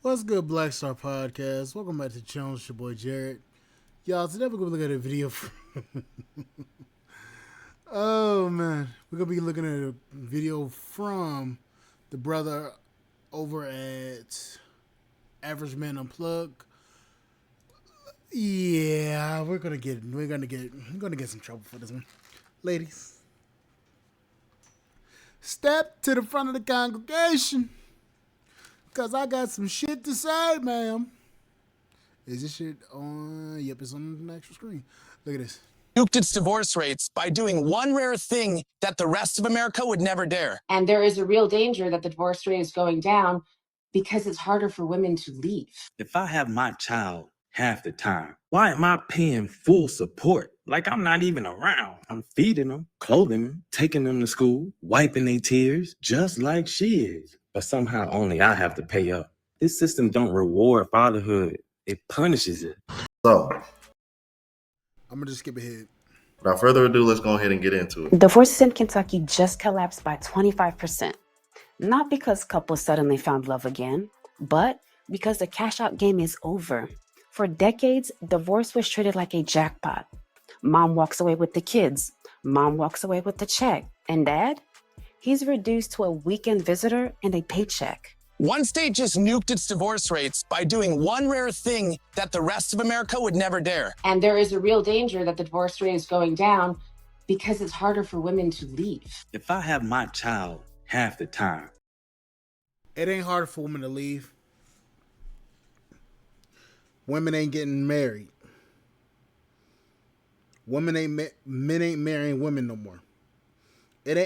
What's good, Black Star Podcast? Welcome back to the channel. It's your boy Jared. Y'all, today we're gonna look at a video. Oh man, we're gonna be looking at a video from the brother over at Average Man Unplugged. Yeah, we're gonna get some trouble for this one, ladies. Step to the front of the congregation, cause I got some shit to say, ma'am. Is this shit on? Yep, it's on the actual screen. Look at this. Nuked its divorce rates by doing one rare thing that the rest of America would never dare. And there is a real danger that the divorce rate is going down because it's harder for women to leave. If I have my child half the time, why am I paying full support? Like I'm not even around. I'm feeding them, clothing them, taking them to school, wiping their tears, just like she is. But somehow only I have to pay up. This system don't reward fatherhood. It punishes it. So, I'm gonna just skip ahead. without further ado, let's go ahead and get into it. Divorces in Kentucky just collapsed by 25%. Not because couples suddenly found love again, but because the cash out game is over. For decades, divorce was treated like a jackpot. Mom walks away with the kids. Mom walks away with the check. And dad? He's reduced to a weekend visitor and a paycheck. One state just nuked its divorce rates by doing one rare thing that the rest of America would never dare. And there is a real danger that the divorce rate is going down because it's harder for women to leave. If I have my child half the time, It ain't hard for women to leave. Women ain't getting married. Men ain't marrying women no more. It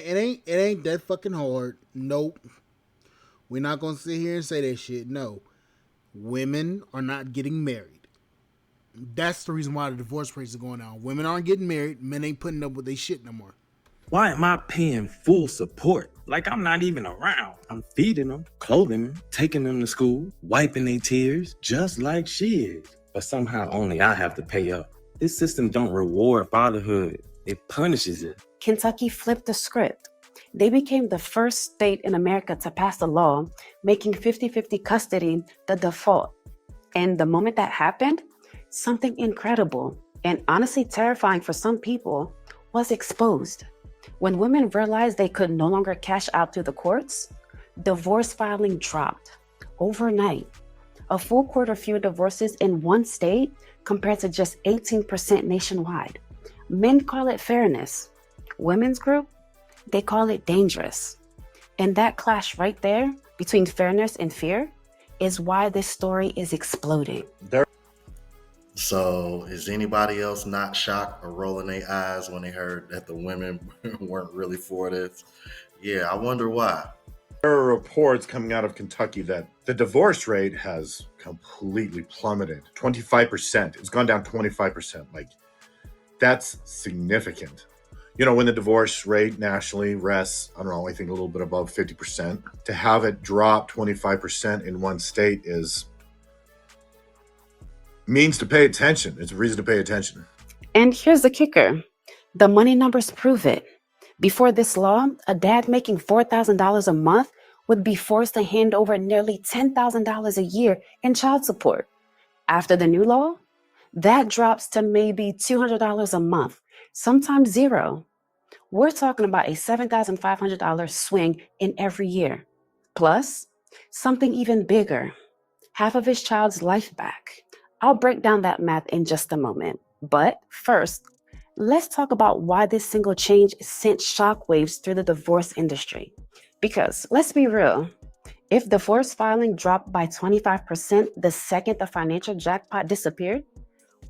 ain't that fucking hard. Nope. We're not gonna sit here and say that shit. No. Women are not getting married. That's the reason why the divorce rates are going down. Women aren't getting married. Men ain't putting up with their shit no more. why am I paying full support? Like I'm not even around. I'm feeding them, clothing them, taking them to school, wiping their tears, just like she is. But somehow only I have to pay up. This system don't reward fatherhood. It punishes it. Kentucky flipped the script. They became the first state in America to pass a law making 50-50 custody the default. And the moment that happened, something incredible and honestly terrifying for some people was exposed. When women realized they could no longer cash out through the courts, divorce filing dropped overnight. A full quarter fewer divorces in one state compared to just 18% nationwide. Men call it fairness. Women's group, they call it dangerous. And that clash right there between fairness and fear is why this story is exploding. So, is anybody else not shocked or rolling their eyes when they heard that the women weren't really for this? Yeah, I wonder why. There are reports coming out of Kentucky that the divorce rate has completely plummeted. 25%. It's gone down 25%. Like, that's significant. You know, when the divorce rate nationally rests, I don't know, I think a little bit above 50%, to have it drop 25% in one state means to pay attention. It's a reason to pay attention. And here's the kicker. The money numbers prove it. Before this law, a dad making $4,000 a month would be forced to hand over nearly $10,000 a year in child support. After the new law, that drops to maybe $200 a month, sometimes zero. We're talking about a $7,500 swing in every year. Plus, something even bigger, half of his child's life back. I'll break down that math in just a moment. But first, let's talk about why this single change sent shockwaves through the divorce industry. Because let's be real, if divorce filing dropped by 25% the second the financial jackpot disappeared,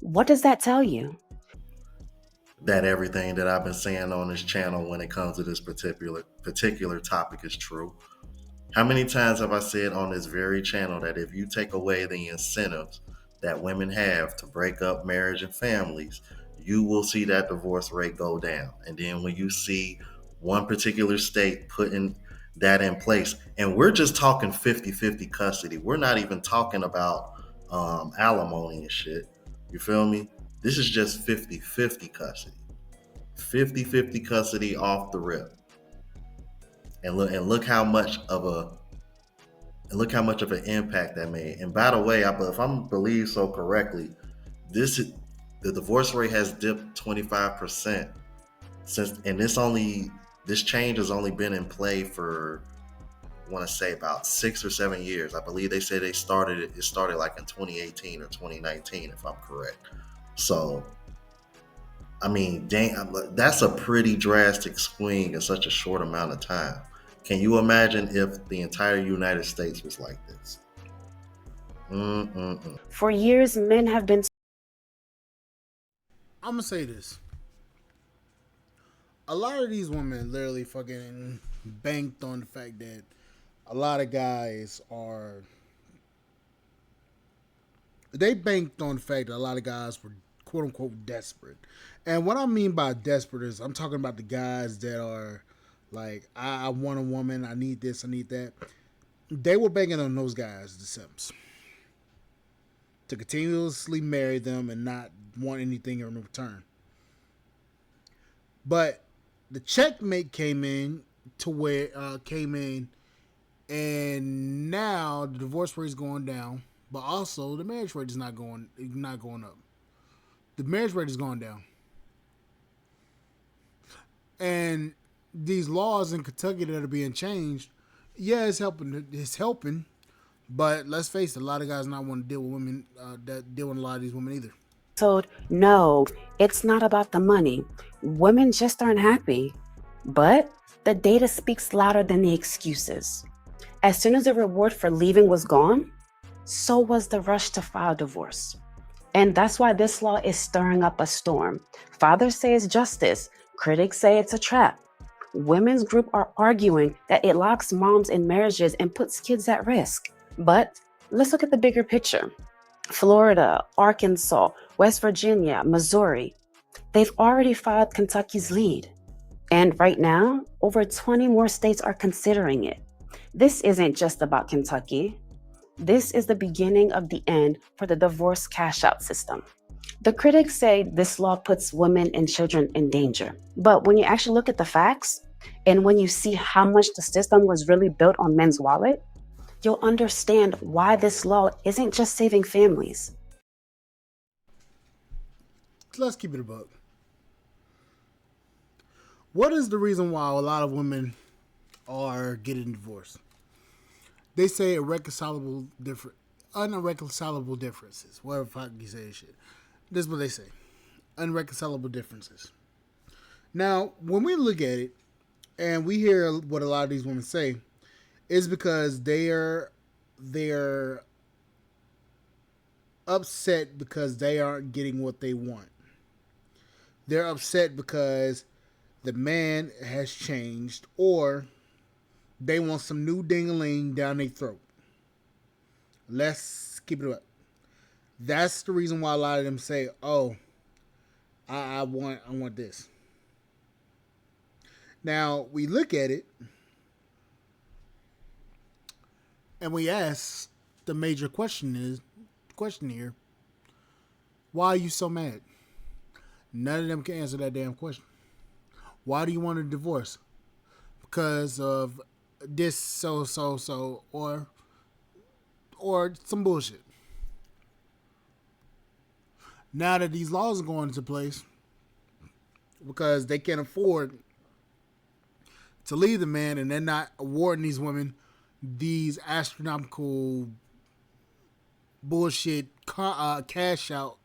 what does that tell you? That everything that I've been saying on this channel when it comes to this particular topic is true. How many times have I said on this very channel that if you take away the incentives that women have to break up marriage and families, you will see that divorce rate go down. And then when you see one particular state putting that in place, and we're just talking 50-50 custody, we're not even talking about alimony and shit. You feel me? This is just 50-50 custody. 50-50 custody off the rip. And look how much of And look how much of an impact that made. And by the way, if I'm believed so correctly, the divorce rate has dipped 25% since, and this change has only been in play for, I want to say, about 6 or 7 years. I believe they say it started like in 2018 or 2019, if I'm correct. So, I mean, dang, that's a pretty drastic swing in such a short amount of time. Can you imagine if the entire United States was like this? For years, men have been. I'm gonna say this. A lot of these women literally fucking banked on the fact that a lot of guys are. They banked on the fact that a lot of guys were quote unquote desperate. And what I mean by desperate is I'm talking about the guys that are like, I want a woman, I need this, I need that. They were banking on those guys, the simps, to continuously marry them and not want anything in return. But the checkmate came in, and now the divorce rate is going down, but also the marriage rate is not going up. The marriage rate is going down, and these laws in Kentucky that are being changed, yeah, it's helping, but let's face it, a lot of guys not want to deal with women that deal with a lot of these women either. told, no, it's not about the money. Women just aren't happy. But the data speaks louder than the excuses. As soon as the reward for leaving was gone, so was the rush to file divorce. And that's why this law is stirring up a storm. Fathers say it's justice. Critics say it's a trap. Women's groups are arguing that it locks moms in marriages and puts kids at risk. But let's look at the bigger picture. Florida, Arkansas, West Virginia, Missouri, they've already filed Kentucky's lead. And right now, over 20 more states are considering it. This isn't just about Kentucky. This is the beginning of the end for the divorce cash-out system. The critics say this law puts women and children in danger. But when you actually look at the facts, and when you see how much the system was really built on men's wallet, you'll understand why this law isn't just saving families. Let's keep it a buck. What is the reason why a lot of women are getting divorced? They say unreconcilable differences. Whatever the fuck you say this shit. This is what they say. Unreconcilable differences. Now, when we look at it and we hear what a lot of these women say, it's because they're upset because they aren't getting what they want. They're upset because the man has changed, or they want some new ding-a-ling down their throat. Let's keep it up. That's the reason why a lot of them say, "Oh, I want this." Now we look at it and we ask the major question here: why are you so mad? None of them can answer that damn question. Why do you want a divorce? Because of this, so, or some bullshit. Now that these laws are going into place, because they can't afford to leave the man, and they're not awarding these women these astronomical bullshit cash outs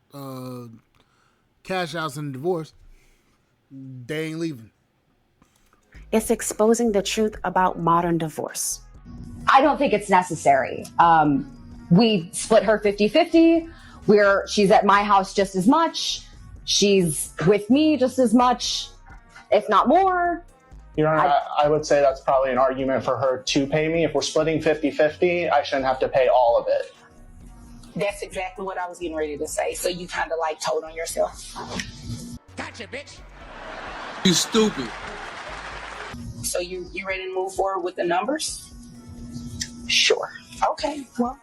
in divorce, they ain't leaving. It's exposing the truth about modern divorce. I don't think it's necessary. We split her 50-50. She's at my house just as much. She's with me just as much, if not more. Your Honor, I would say that's probably an argument for her to pay me. If we're splitting 50-50, I shouldn't have to pay all of it. That's exactly what I was getting ready to say. So you kind of like told on yourself. Gotcha, bitch. You stupid. So you ready to move forward with the numbers? Sure. Okay, well,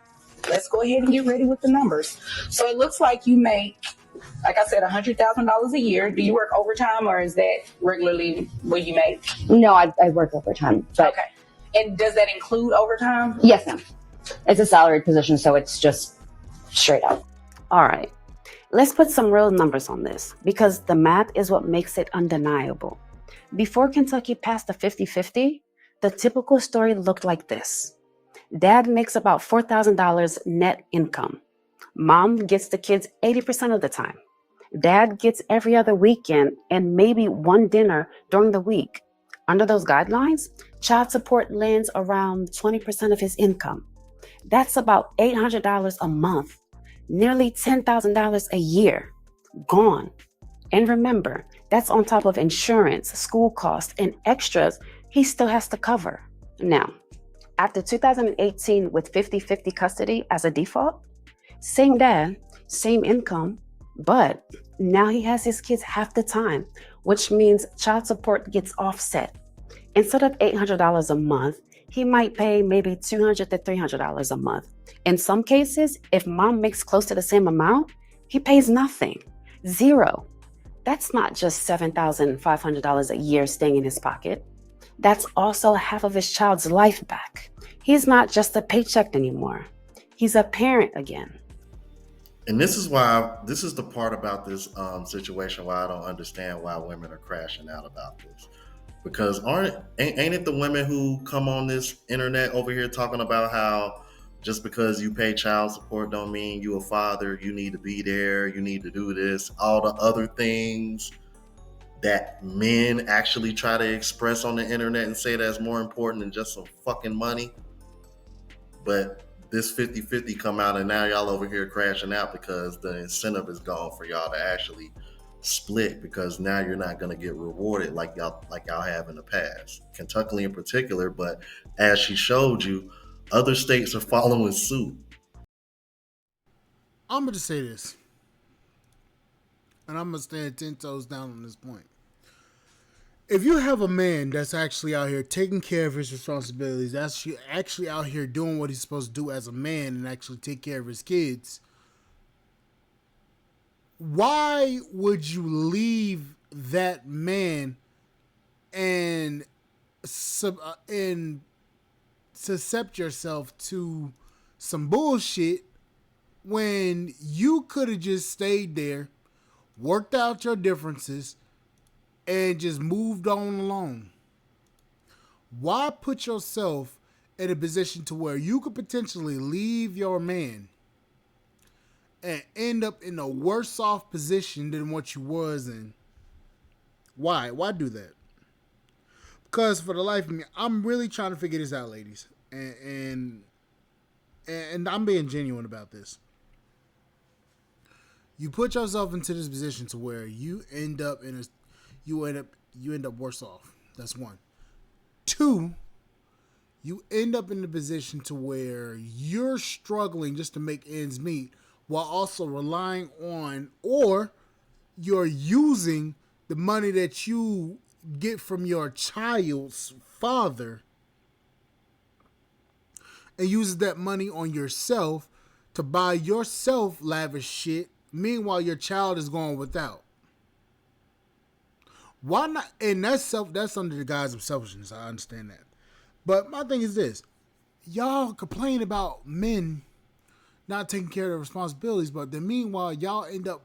let's go ahead and get ready with the numbers. So it looks like you make, like I said, $100,000 a year. Do you work overtime, or is that regularly what you make? No, I work overtime. But okay. And does that include overtime? Yes, ma'am. It's a salaried position, so it's just straight up. All right. Let's put some real numbers on this because the math is what makes it undeniable. Before Kentucky passed the 50-50, the typical story looked like this. Dad makes about $4,000 net income. Mom gets the kids 80% of the time. Dad gets every other weekend and maybe one dinner during the week. Under those guidelines, child support lands around 20% of his income. That's about $800 a month, nearly $10,000 a year, gone. And remember, that's on top of insurance, school costs, and extras he still has to cover. Now, after 2018 with 50-50 custody as a default, same dad, same income, but now he has his kids half the time, which means child support gets offset. Instead of $800 a month, he might pay maybe $200 to $300 a month. In some cases, if mom makes close to the same amount, he pays nothing, zero. That's not just $7,500 a year staying in his pocket. That's also half of his child's life back. He's not just a paycheck anymore. He's a parent again. And this is the part about this situation why I don't understand why women are crashing out about this. Because ain't it the women who come on this internet over here talking about how just because you pay child support don't mean you a father, you need to be there, you need to do this, all the other things that men actually try to express on the internet and say that's more important than just some fucking money. But this 50-50 come out and now y'all over here crashing out because the incentive is gone for y'all to actually split, because now you're not going to get rewarded like y'all have in the past. Kentucky in particular, but as she showed you, other states are following suit. I'm going to say this, and I'm going to stand 10 toes down on this point. If you have a man that's actually out here taking care of his responsibilities, that's actually out here doing what he's supposed to do as a man and actually take care of his kids, why would you leave that man and suscept yourself to some bullshit when you could have just stayed there, worked out your differences, and just moved on along? Why put yourself in a position to where you could potentially leave your man and end up in a worse off position than what you was in? Why? Why do that? Because for the life of me, I'm really trying to figure this out, ladies. And I'm being genuine about this. You put yourself into this position to where you end up worse off. That's one. Two, you end up in the position to where you're struggling just to make ends meet while also relying on, or you're using the money that you get from your child's father and uses that money on yourself to buy yourself lavish shit. Meanwhile, your child is going without. Why not? And that's under the guise of selfishness. I understand that. But my thing is this. Y'all complain about men not taking care of their responsibilities, but then meanwhile, y'all end up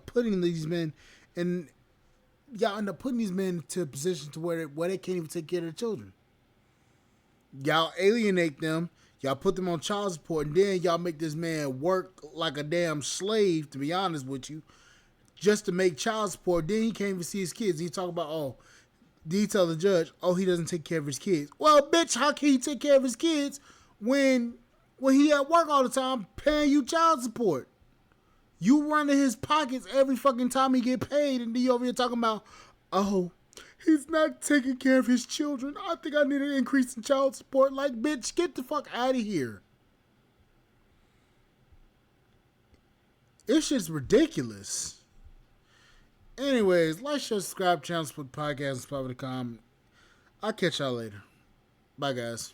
putting these men into a position to where they can't even take care of their children. Y'all alienate them, y'all put them on child support, and then y'all make this man work like a damn slave, to be honest with you, just to make child support. Then he can't even see his kids. He talk about, did he tell the judge, he doesn't take care of his kids? Well, bitch, how can he take care of his kids when he at work all the time paying you child support? You running his pockets every fucking time he get paid, and then you over here talking about, he's not taking care of his children. I think I need an increase in child support. Like, bitch, get the fuck out of here. It's just ridiculous. Anyways, like, share, subscribe, channel, split podcast, and spot.com. I'll catch y'all later. Bye, guys.